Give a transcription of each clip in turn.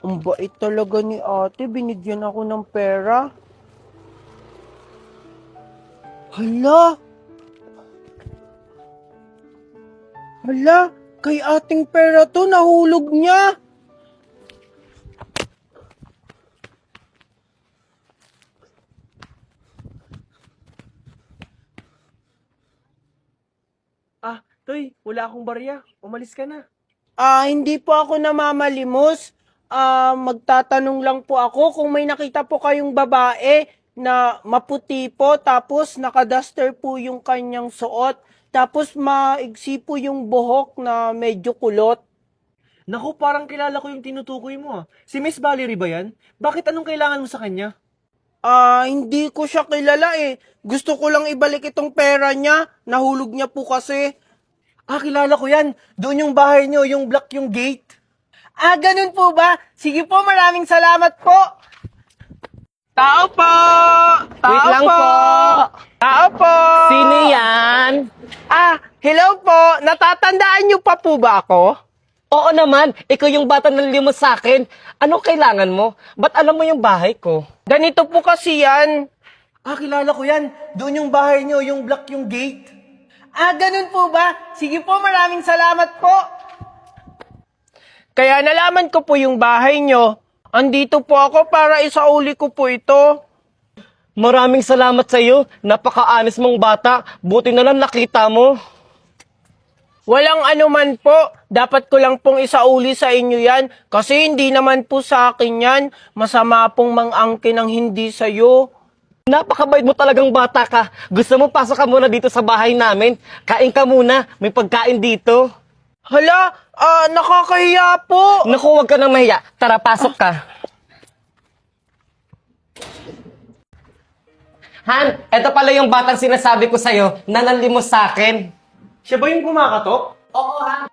Ang bait talaga ni ate, binigyan ako ng pera. Hala, hala, kay ating pera to, nahulog niya. Toy, wala akong barya. Umalis ka na. Hindi po ako namamalimos. Magtatanong lang po ako kung may nakita po kayong babae na maputi po, tapos nakaduster po yung kanyang suot, tapos maigsi po yung buhok na medyo kulot. Naku, parang kilala ko yung tinutukoy mo ah. Si Miss Valerie ba yan? Bakit anong kailangan mo sa kanya? Hindi ko siya kilala eh. Gusto ko lang ibalik itong pera niya. Nahulog niya po kasi. Kilala ko yan. Doon yung bahay niyo, yung block yung gate. Ganun po ba? Sige po, maraming salamat po. Tao po! Wait lang po. Tao po! Sino yan? Hello po! Natatandaan niyo pa po ba ako? Oo naman, ikaw yung bata na limos sa akin. Anong kailangan mo? Ba't alam mo yung bahay ko? Ganito po kasi yan. Kilala ko yan. Doon yung bahay niyo, yung block yung gate. Ganun po ba? Sige po, maraming salamat po. Kaya nalaman ko po yung bahay niyo. Andito po ako para isauli ko po ito. Maraming salamat sa iyo. Napaka-honest mong bata. Buti na lang nakita mo. Walang anuman po. Dapat ko lang pong isauli sa inyo yan. Kasi hindi naman po sa akin yan. Masama pong mang-angkin ang hindi sa'yo. Napakabait mo talagang bata ka. Gusto mo pasok ka muna dito sa bahay namin? Kain ka muna. May pagkain dito. Hala, nakakahiya po. Naku, huwag ka nang mahiya. Tara, pasok ka. Han, eto pala yung batang sinasabi ko sa'yo na nanlimos sa akin. Siya ba yung kumakatok? Oo, Han.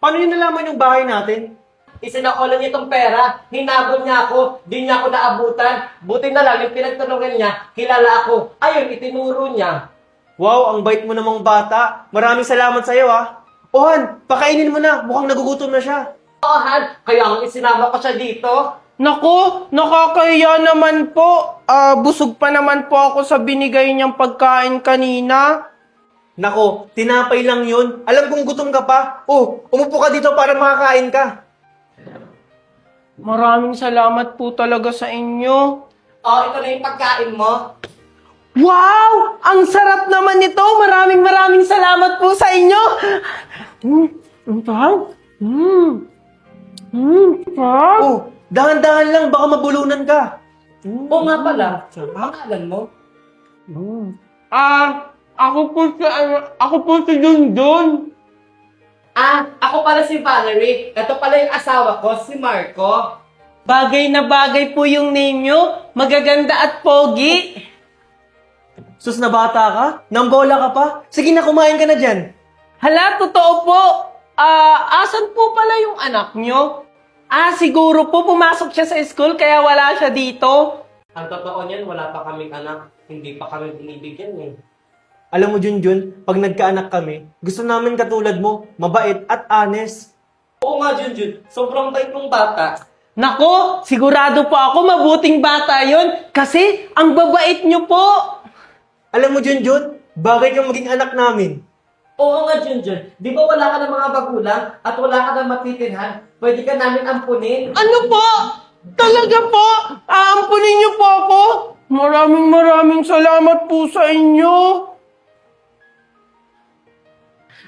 Paano yun nalaman yung bahay natin? Isinakulan niya itong pera, hinabol niya ako, di niya ako naabutan. Buti na lang, yung pinagtanungan niya, kilala ako. Ayun, itinuro niya. Wow, ang bait mo namang bata. Maraming salamat sa'yo ah. Han, pakainin mo na. Mukhang nagugutom na siya. Oo, Han, kaya ang isinama ko siya dito. Naku, nakakahiya naman po. Busog pa naman po ako sa binigay niyang pagkain kanina. Nako, tinapay lang yun. Alam kong gutom ka pa. Umupo ka dito para makakain ka. Maraming salamat po talaga sa inyo. Ito na yung pagkain mo. Wow! Ang sarap naman nito! Maraming salamat po sa inyo! Ang sarap! Sarap! Dahan-dahan lang, baka mabulunan ka. Oo nga pala, pangalan mo? Ako po si Junjun. Ako pala si Valerie. Ito pala yung asawa ko, si Marco. Bagay na bagay po yung name nyo. Magaganda at pogi. Sus na bata ka? Nambola ka pa? Sige na, kumain ka na dyan. Hala, totoo po. Asan po pala yung anak nyo? Siguro po pumasok siya sa school kaya wala siya dito. Ang totoo niyan, wala pa kaming anak. Hindi pa kami binibigyan eh. Alam mo, Junjun, pag nagkaanak kami, gusto namin katulad mo, mabait at honest. Oo nga, Junjun. Sobrang bait mong bata. Nako, sigurado po ako mabuting bata yon kasi ang babait nyo po. Alam mo, Junjun, bagay kang maging anak namin. Oo nga, Junjun. Di ba wala ka ng mga bagulang at wala ka ng matitirhan? Pwede ka namin ampunin. Ano po? Talaga po? Aampunin niyo po ako? Maraming salamat po sa inyo.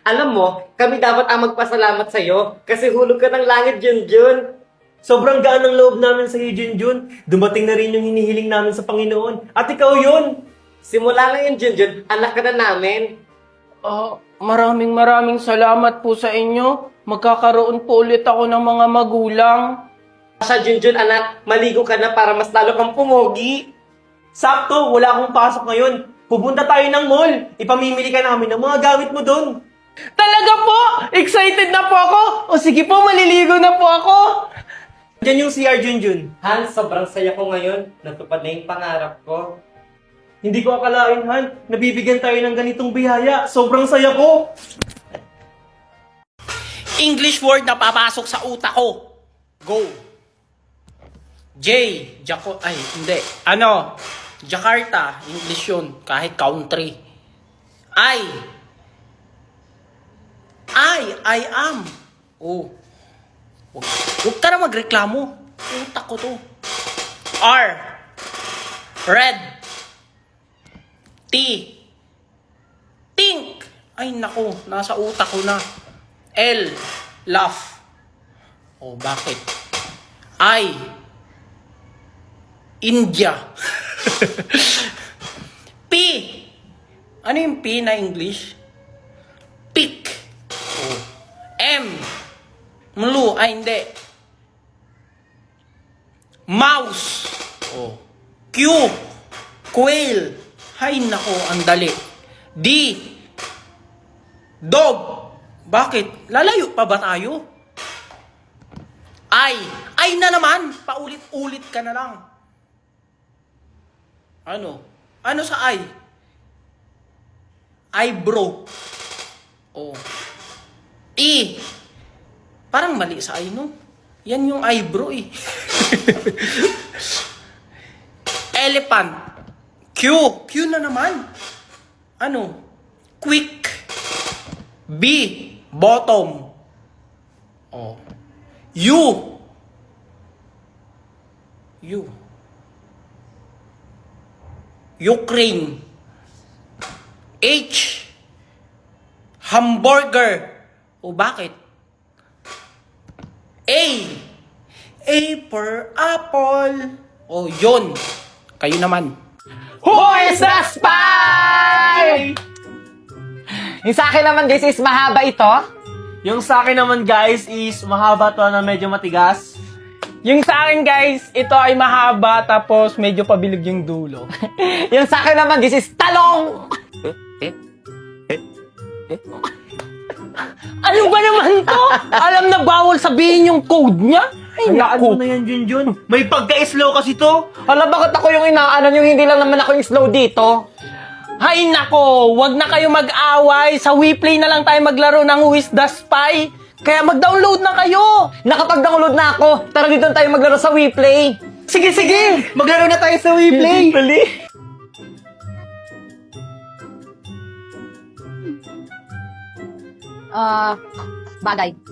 Alam mo, kami dapat ang magpasalamat sa'yo kasi hulog ka ng langit, Junjun. Sobrang gaan ng loob namin sa iyo, Junjun. Dumating na rin yung hinihiling namin sa Panginoon. At ikaw yun! Simula ngayon, Junjun, anak ka na namin. Maraming salamat po sa inyo. Magkakaroon po ulit ako ng mga magulang. Siya, Junjun, anak, maligo ka na para mas lalo kang pumogi. Sakto, wala akong pasok ngayon. Pupunta tayo ng mall. Ipamimili ka namin ng mga gamit mo doon. Talaga po? Excited na po ako? O sige po, maliligo na po ako. Diyan yung CR, Junjun. Han, sobrang saya ko ngayon. Natupad na yung pangarap ko. Hindi ko akalain, Han. Nabibigyan tayo ng ganitong biyaya. Sobrang saya ko. English word na papasok sa utak ko. Go. J, ay, hindi. Ano? Jakarta, English yun. Kahit country. I am. Oh. Huwag ka na magreklamo. Utak ko to. R, red. T, think. Ay, nako. Nasa utak ko na. L, laugh. Oh, bakit? I, India. P. Ano yung P na English? Pick. Oh. M. Mlu. Ay, hindi. Mouse. Oh. Q. Quail. Hay nako, ang dali. D. Dog. Bakit? Lalayo pa ba tayo? Ay na naman. Paulit-ulit ka na lang. Ano? Ano sa I? Eyebrow. Oh. E. Parang mali sa I, no? Yan yung eyebrow, eh. Elephant. Q. Q na naman. Ano? Quick. B. Bottom. Oh. U. Ukraine. H. Hamburger. O bakit? A. A for apple. O yun. Kayo naman. Who is the spy? Yung sa akin naman guys is mahaba ito. Yung sa akin naman guys is mahaba to na medyo matigas. Yung sa akin guys, ito ay mahaba tapos medyo pabilog yung dulo. Yung sa akin naman guys is talong. Ano ba naman to? Alam na bawal sabihin yung code niya? Ay, Hayaan naku. mo na yan, Junjun. May pagka-slow kasi to. Alam, bakit ako yung inaanan yung hindi lang naman ako yung slow dito? Hay nako, wag na kayo mag-away. Sa WePlay na lang tayo maglaro ng Who is the Spy. Kaya mag-download na kayo. Nakapag-download na ako. Tara dito tayo maglaro sa WePlay. Sige, sige. Maglaro na tayo sa WePlay.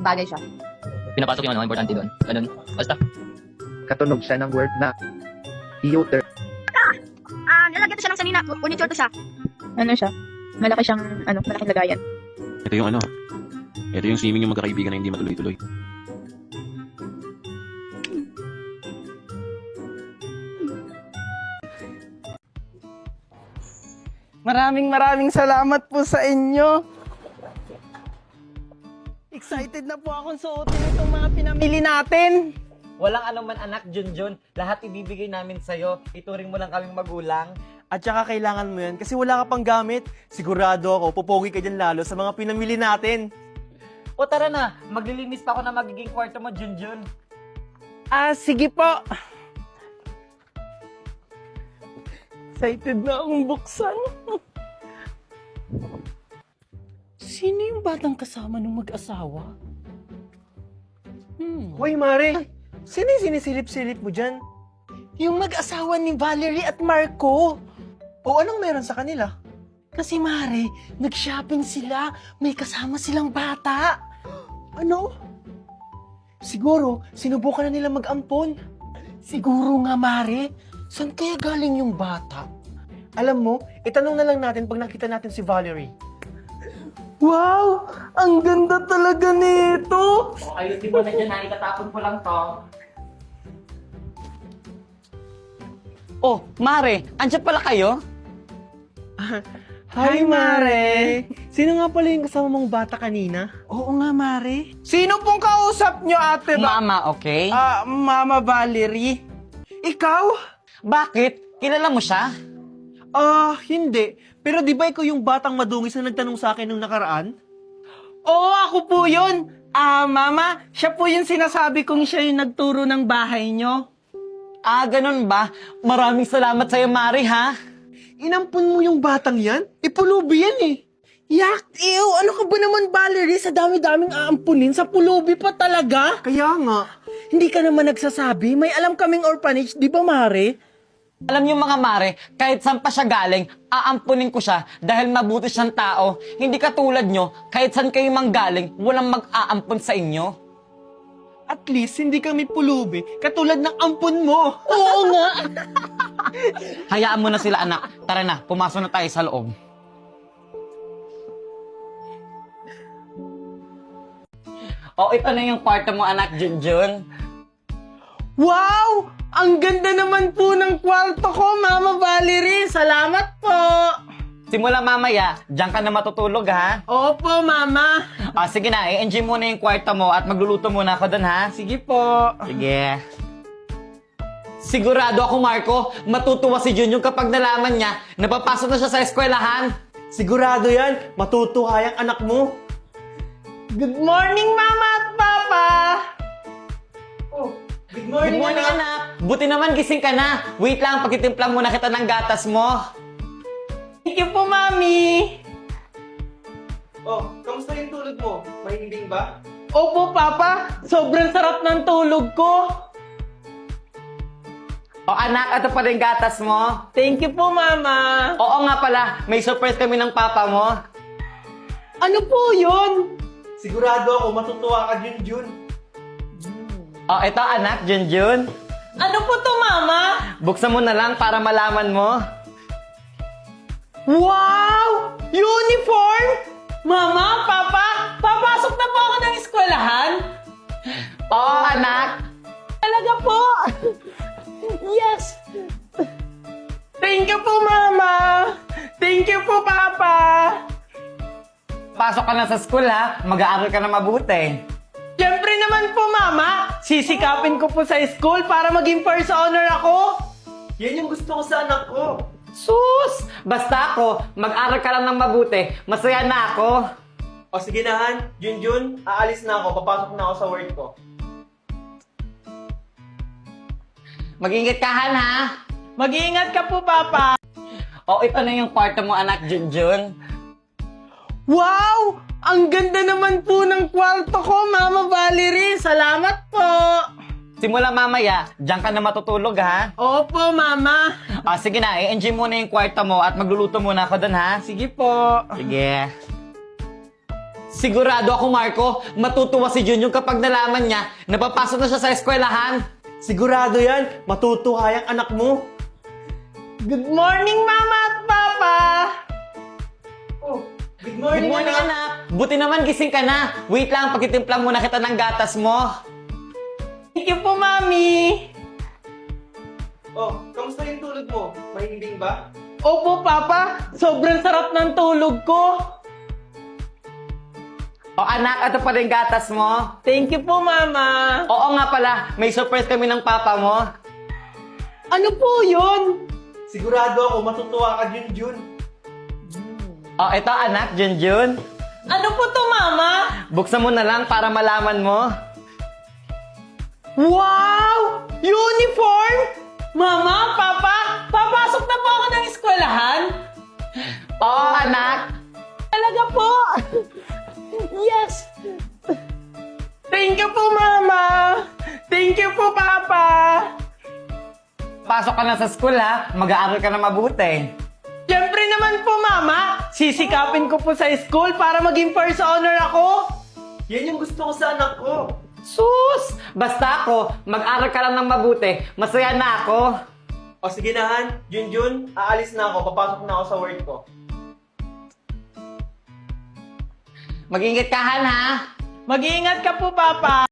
Bagay siya. Pinapasok yung importante doon. Ganun. Basta. Katunog siya ng word na theater. Nalagyan to siya ng sanina. Furniture to siya. Ano siya? Malaki siyang, malaking lagayan. Ito yung ito yung swimming yung magkakaibigan na hindi matuloy-tuloy. Maraming salamat po sa inyo. Excited na po akong suotin itong mga pinamili natin. Walang anuman anak, Junjun. Lahat ibibigay namin sa'yo. Ituring mo lang kaming magulang. At saka kailangan mo yan kasi wala ka pang gamit. Sigurado ako, pupogi ka dyan lalo sa mga pinamili natin. O tara na, maglilinis pa ako na magiging kwarto mo, Junjun. Sige po. Excited na akong buksan. Sino yung batang kasama ng mag-asawa? Hoy, Mare. Sino yung sinisilip-silip mo dyan? Yung mag-asawa ni Valerie at Marco. O anong meron sa kanila? Kasi Mare, nag-shopping sila. May kasama silang bata. Ano? Siguro, sinubukan na nila mag-ampon. Siguro nga Mare. Saan kaya galing yung bata? Alam mo, itanong na lang natin pag nakita natin si Valerie. Wow! Ang ganda talaga nito! O ayusin mo na dyan, itatapon ko lang to. Oh, Mare, andyan pala kayo? Hi, Mare! Sino nga pala yung kasama mong bata kanina? Oo nga, Mare. Sino pong kausap nyo, ate? Mama, okay? Mama Valerie. Ikaw? Bakit? Kilala mo siya? Hindi. Pero di ba ikaw yung batang madungis na nagtanong sa akin nung nakaraan? Oo, ako po yun. Mama, siya po yung sinasabi kong siya yung nagturo ng bahay nyo. Ganun ba? Maraming salamat sa'yo, Mare, ha? Inampun mo yung batang yan? Ipulubi yan eh. Yak! Ew! Ano ka ba naman, Valerie? Sa dami-daming aampunin, sa pulubi pa talaga? Kaya nga. Hindi ka naman nagsasabi. May alam kaming orphanage, di ba, Mare? Alam niyo mga mare, kahit saan pa siya galing, aampunin ko siya dahil mabuti siyang tao. Hindi katulad nyo, kahit saan kayo manggaling, walang mag-aampon sa inyo. At least, hindi kami pulubi. Katulad ng ampun mo. Oo nga! Hayaan mo na sila anak. Tara na, pumasok na tayo sa loob. Ito na yung kwarto mo anak, Junjun. Wow! Ang ganda naman po ng kwarto ko, Mama Valerie. Salamat po! Simula mamaya, diyan ka na matutulog ha. Opo, Mama. Sige na, i-enjoy muna yung kwarto mo at magluluto muna ako doon ha. Sige po. Sige. Sigurado ako, Marco, matutuwa si Junjun kapag nalaman niya na papasok na siya sa eskwelahan. Sigurado yan. Matutuwa yung anak mo. Good morning, Mama at Papa! Good Good morning, anak. Buti naman gising ka na. Wait lang, pagtitimplang muna kita ng gatas mo. Thank you po, Mami! Kamusta yung tulog mo? Mahimbing ba? Opo, Papa! Sobrang sarap ng tulog ko! Anak, ito pa rin gatas mo. Thank you po, Mama! Oo nga pala, may surprise kami ng papa mo. Ano po yun? Sigurado ako matutuwa ka, Junjun. Ito anak, Junjun. Ano po to, Mama? Buksan mo na lang para malaman mo. Wow! Uniform! Mama, Papa, papasok na po ako ng eskwelahan? Oo, anak. Talaga po! Yes! Thank you po, Mama! Thank you po, Papa! Pasok ka na sa school ha. Mag-aaral ka na mabuti. Siyempre naman po, Mama! Sisikapin ko po sa school para maging first honor ako! Yan yung gusto ko sa anak ko. Sus! Basta ako, mag-aral ka lang ng mabuti. Masaya na ako. Sige na, Han. Junjun, aalis na ako. Papasok na ako sa work ko. Mag-ingat ka, Han, ha? Mag-iingat ka po, Papa! Ito na yung kwarto mo, anak, Junjun. Wow! Ang ganda naman po ng kwarto ko, Mama Valerie! Salamat po! Simula mamaya, diyan ka na matutulog, ha? Opo, Mama! Sige na, i-enjoy muna yung kwarto mo at magluluto muna ako doon, ha? Sige po! Sige. Sigurado ako, Marco, matutuwa si Junjun kapag nalaman niya na papasok na siya sa eskwelahan. Sigurado yan. Matutuwa yung anak mo. Good morning, Mama at Papa! Good Good morning, anak. Buti naman gising ka na. Wait lang, pagtitimplang muna kita ng gatas mo. Thank you po, Mami! Kamusta yung tulog mo? Mahimbing ba? Opo, Papa! Sobrang sarap ng tulog ko! Anak, ito pa rin gatas mo. Thank you po, Mama! Oo nga pala, may surprise kami ng papa mo. Ano po yun? Sigurado ako matutuwa ka, Junjun. Ito anak, Junjun. Ano po to, Mama? Buksan mo na lang para malaman mo. Wow! Uniform! Mama, Papa, papasok na po ako ng eskwelahan? Oo, anak. Talaga po! Yes! Thank you po, Mama! Thank you po, Papa! Pasok ka na sa school, ha? Mag-aaral ka na mabuti. Siyempre naman po, Mama! Sisikapin ko po sa school para maging first honor ako! Yan yung gusto ko sa anak ko. Sus! Basta ako, mag-aral ka lang ng mabuti. Masaya na ako. Sige na, Han. Junjun, aalis na ako. Papasok na ako sa work ko. Mag-ingat ka, Han, ha? Mag-iingat ka po, Papa!